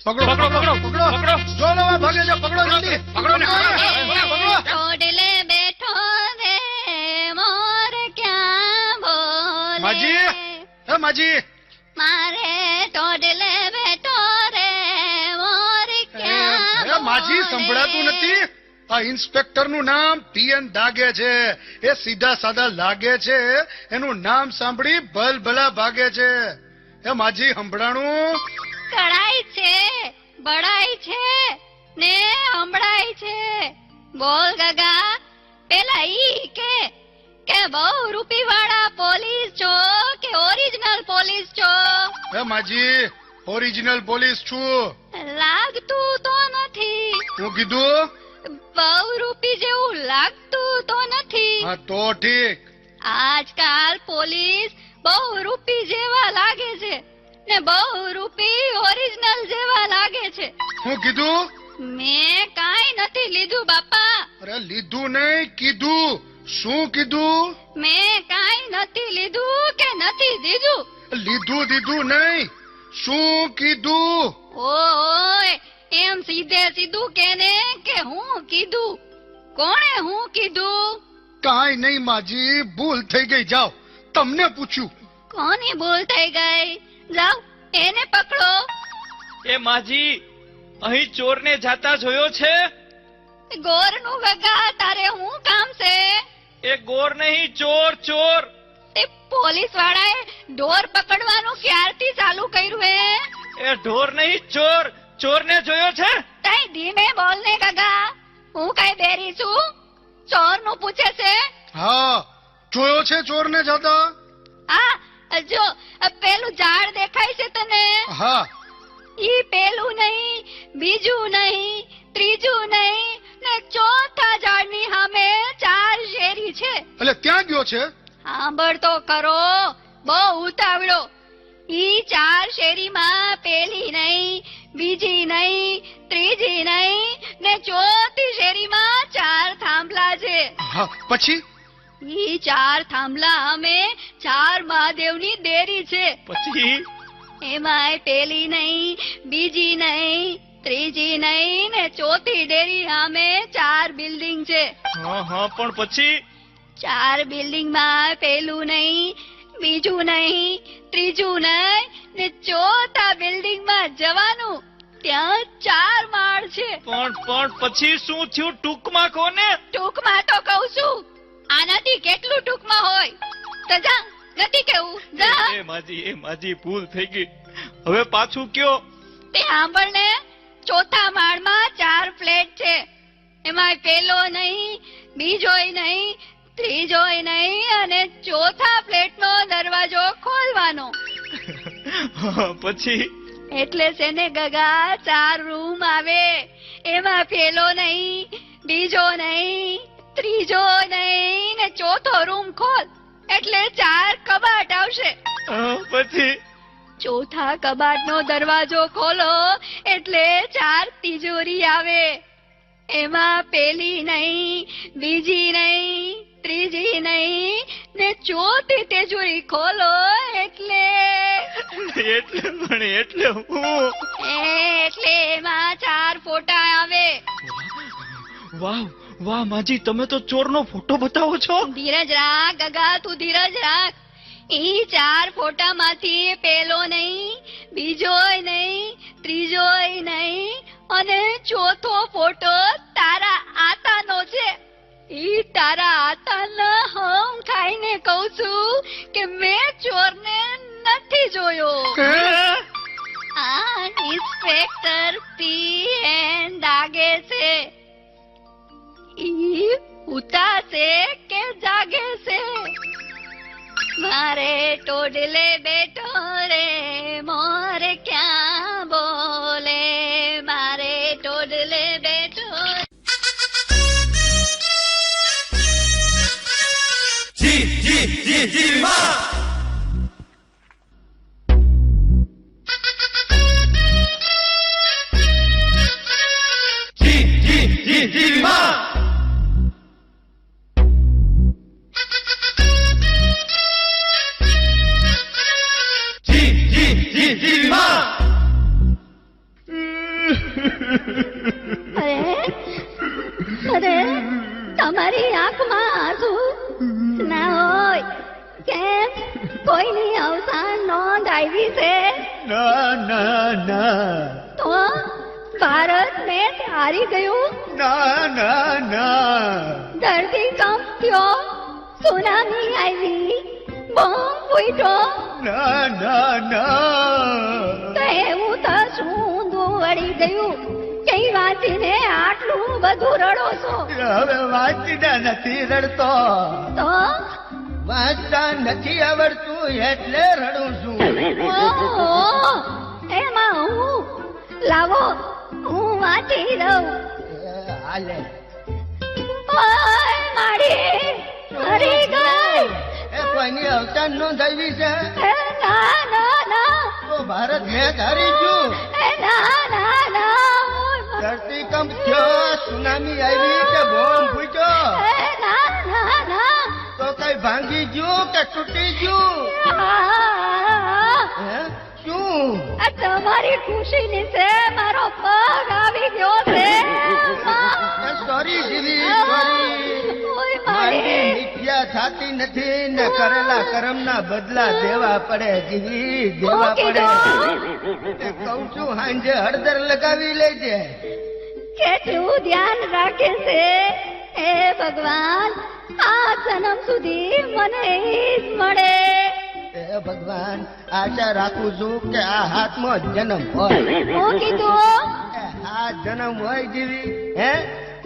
પકડો પકડો પકડો પકડો પકડો જો લો ભાગે છે પકડો જલ્દી પકડો ને પકડો ટોડલે બેઠો રે મોર ક્યાં બોલે માજી હે માજી મારે ટોડલે બેઠો રે મોર ક્યાં હે માજી સંભળાતું નથી આ ઇન્સ્પેક્ટર નું નામ પીએન દાગે છે એ સીધા સાદા લાગે છે એનું નામ સાંભળી ભલભલા ભાગે છે હે માજી સંભળાણું કડાઈ છે બડાઈ છે ને હમણાઈ છે બોલ ગગા પેલા ઈ કે બહુ રૂપી વાળા પોલીસ છો કે ઓરિજિનલ પોલીસ છો હે માજી ઓરિજિનલ પોલીસ છું લાગતું તો નથી હું કીધું બહુ રૂપી જેવું લાગતું તો નથી હા તો ઠીક આજકાલ પોલીસ બહુ રૂપી જેવા લાગે છે ને બહુ રૂપી ઓરિજિનલ જેવા લાગે છે હું કીધું મેં કાંઈ નથી લીધું બાપા અરે લીધું નહીં કીધું શું કીધું મેં કાંઈ નથી લીધું કે નથી દીધું લીધું દીધું નહીં શું કીધું ઓય એમ સીધે સીધું કેને કે હું કીધું કોણે હું કીધું કાંઈ નહીં માજી ભૂલ થઈ ગઈ જાઓ તમને પૂછ્યું કોની ભૂલ થઈ ગઈ જાઓ એને પકડો એ માજી અહીં ચોરને જાતા જોયો છે? ગોરનું ગગા તારે હું કામ છે એ ગોર નહીં, ચોર ચોર. તે પોલીસ વાળાએ ઢોર પકડવાનું ક્યારથી ચાલુ કર્યું હે એ ઢોર નહીં, ચોર. ચોરને જોયો છે? તઈ ધીમે બોલ ને ગગા હું કઈ બેરી છું ચોર નું પૂછે છે હા જોયો છે ચોરને જતા આ જો પેલું ઝાડ દેખાય છે તને હા ઈ પેલું નહીં બીજું નહીં ત્રીજું નહીં ને ચોથા ઝાડની સામે 4 શેરી છે એટલે ત્યાં ગયો છે સાંભળ તો કરો બહુ ઉતાવળો ઈ 4 શેરીમાં પેલી નહીં બીજી નહીં ત્રીજી નહીં ને ચોથી શેરીમાં 4 થાંભલા છે હા પછી ઈ 4 થાંભલા અમે 4 મહાદેવની દેરી છે પછી એમાંય પેલી નહીં બીજી નહીં ત્રીજી નહીં ને ચોથી ડેરી સામે 4 બિલ્ડિંગ છે હા હા પણ પછી 4 બિલ્ડિંગ માં પેલું નહીં બીજું નહીં ત્રીજું નહીં ને ચોથા બિલ્ડિંગ માં જવાનું ત્યાં 4 માળ છે પણ પછી શું થયું ટૂંકમાં કોને? ટૂંકમાં તો કહું છું આનાથી કેટલું ટૂંકમાં હોય તો જા નથી કેવું જા એ માજી ભૂલ થઈ ગઈ. હવે પાછું કયો. તે સાંભળ ને ચોથા માળમાં 4 ફ્લેટ છે એમાં પેલો નહીં બીજોય નહીં ત્રીજોય નહીં અને ચોથા ફ્લેટનો દરવાજો ખોલવાનો પછી એટલે છે ને ગગા 4 રૂમ આવે એમાં પેલો નહીં બીજો નહીં ત્રીજો નહીં ને ચોથો રૂમ ખોલ એટલે 4 કબાટ આવશે પછી ચોથા કબાટનો દરવાજો ખોલો એટલે 4 તિજોરી આવે એમાં પેલી નહીં બીજી નહીં ત્રીજી નહીં ને ચોથી તિજોરી ખોલો એટલે એટલે હું એટલે એમાં 4 ફોટા આવે વાહ વાહ માજી તમે તો ચોરનો ફોટો બતાવો છો. ધીરજ રાખ ગગા તું ધીરજ રાખ ઈ 4 ફોટામાંથી પેલો નહીં બીજોય નહીં ત્રીજોય નહીં અને ચોથો ફોટો તારા આતાનો છે ઈ તારા આતાના હમ ખાઈને કહું છું કે મેં ચોરને નથી જોયો આ ઇન્સ્પેક્ટર પીએન દાગે છે ઈ ઉતા છે કે જાગે છે મારે ટોડલે બેઠો રે મોર ક્યાં બોલે મારે ટોડલે બેઠો જી માં જી માં જી માં કોઈની અવસાન નોંધ આવી છે? ના ના ના તો ભારત મેચ હારી ગયું? ના ના ના ધરતીકંપ થયો, સુનામી આવી, બોમ્બ ફૂટ્યો, ના ના ના તો એવું તો શું ઊંધું વળી ગયું કે વાંચીને આટલું બધું રડો છો? હવે વાંચતા નથી રડતો, તો વાંચતા નથી આવડતું એટલે રડું છું. ઓહો, એમાં હું લાવો હું વાંચી દઉં. હાલે ઓય માડી મરી ગઈ. એ કોઈની અવસાન નોંધાવી છે એ ના ના ના, તો ભારત મેચ હારી ગયું. એ ના ના ના, ઓય ધરતીકંપ થયો, સુનામી આવી કે બોમ્બ ફૂટ્યો, એ ના ના ના. તો કઈ ભાંગી ગયું કે તૂટી ગયું? હે? શું? આ તમારી ખુશીની છે મારો પગ આવી ગયો છે. સોરી જીવી, સોરી. ઓય માંડી માડી. મિથ્યા થાતી નથી ને કરેલા કર્મના બદલા દેવા પડે જીવી, દેવા પડે. કહું છું હાંજે હળદર લગાવી લેજે. કેટલું ધ્યાન રાખે છે હે ભગવાન, આ જન્મ સુધી મને ઈ જ મળે. હે ભગવાન, આશા રાખું છું કે આ હાથમાં જ જન્મ હોય. હું કીધું? એ આ જન્મ હોય જીવી. હે,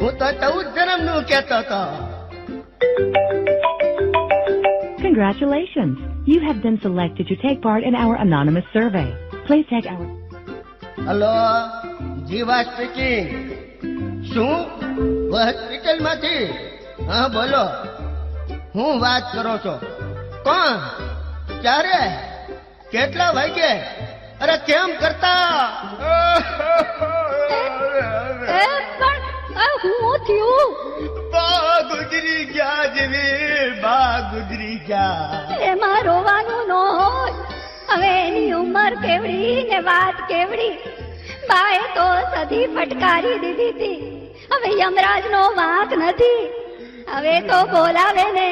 હું તો 14 જન્મનું કહેતો હતો. Congratulations! You have been selected to take part in our anonymous survey. Please take our... hello, Jiva speaking. શું? હોસ્પિટલમાંથી? હા બોલો. હું વાત કરો છો? કોણ? ક્યારે? કેટલા વાગે? અરે કેમ કરતા? એ પણ આ હું થયું? બા ગુજરી ગયા જીવી, બા ગુજરી ગયા. એમાં રોવાનું ન હોય. હવે એની ઉંમર કેવડી ને વાત કેવડી. બાએ તો સદી ફટકારી દીધી હતી. હવે યમરાજનો વાંક નથી. હવે તો બોલાવે ને.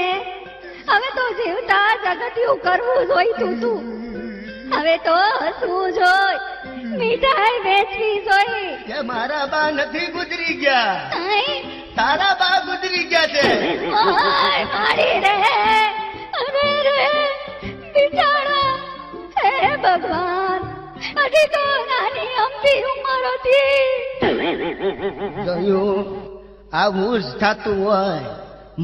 હવે તો જીવતા જગતિયું કરવું જોઈતું તું. હવે તો હસવું જોઈ, મીઠાઈ વેચવી જોઈ. કે મારા બા નથી ગુજરી ગયા, આઈ, તારા બા ગુજરી ગયા છે. ઓય મારી રે, અરે રે, બિચારા. હે ભગવાન, હજી તો નાની અમથી ઉંમર હતી. જોયું, આવું જ થતું હોય.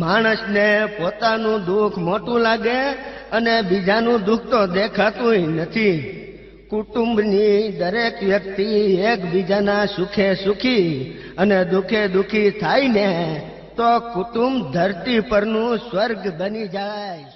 માણસને પોતાનું દુઃખ મોટું લાગે અને બીજાનું દુઃખ તો દેખાતું નથી. કુટુંબની દરેક વ્યક્તિ એકબીજાના સુખે સુખી અને દુઃખે દુઃખી થાય ને તો કુટુંબ ધરતી પરનું સ્વર્ગ બની જાય.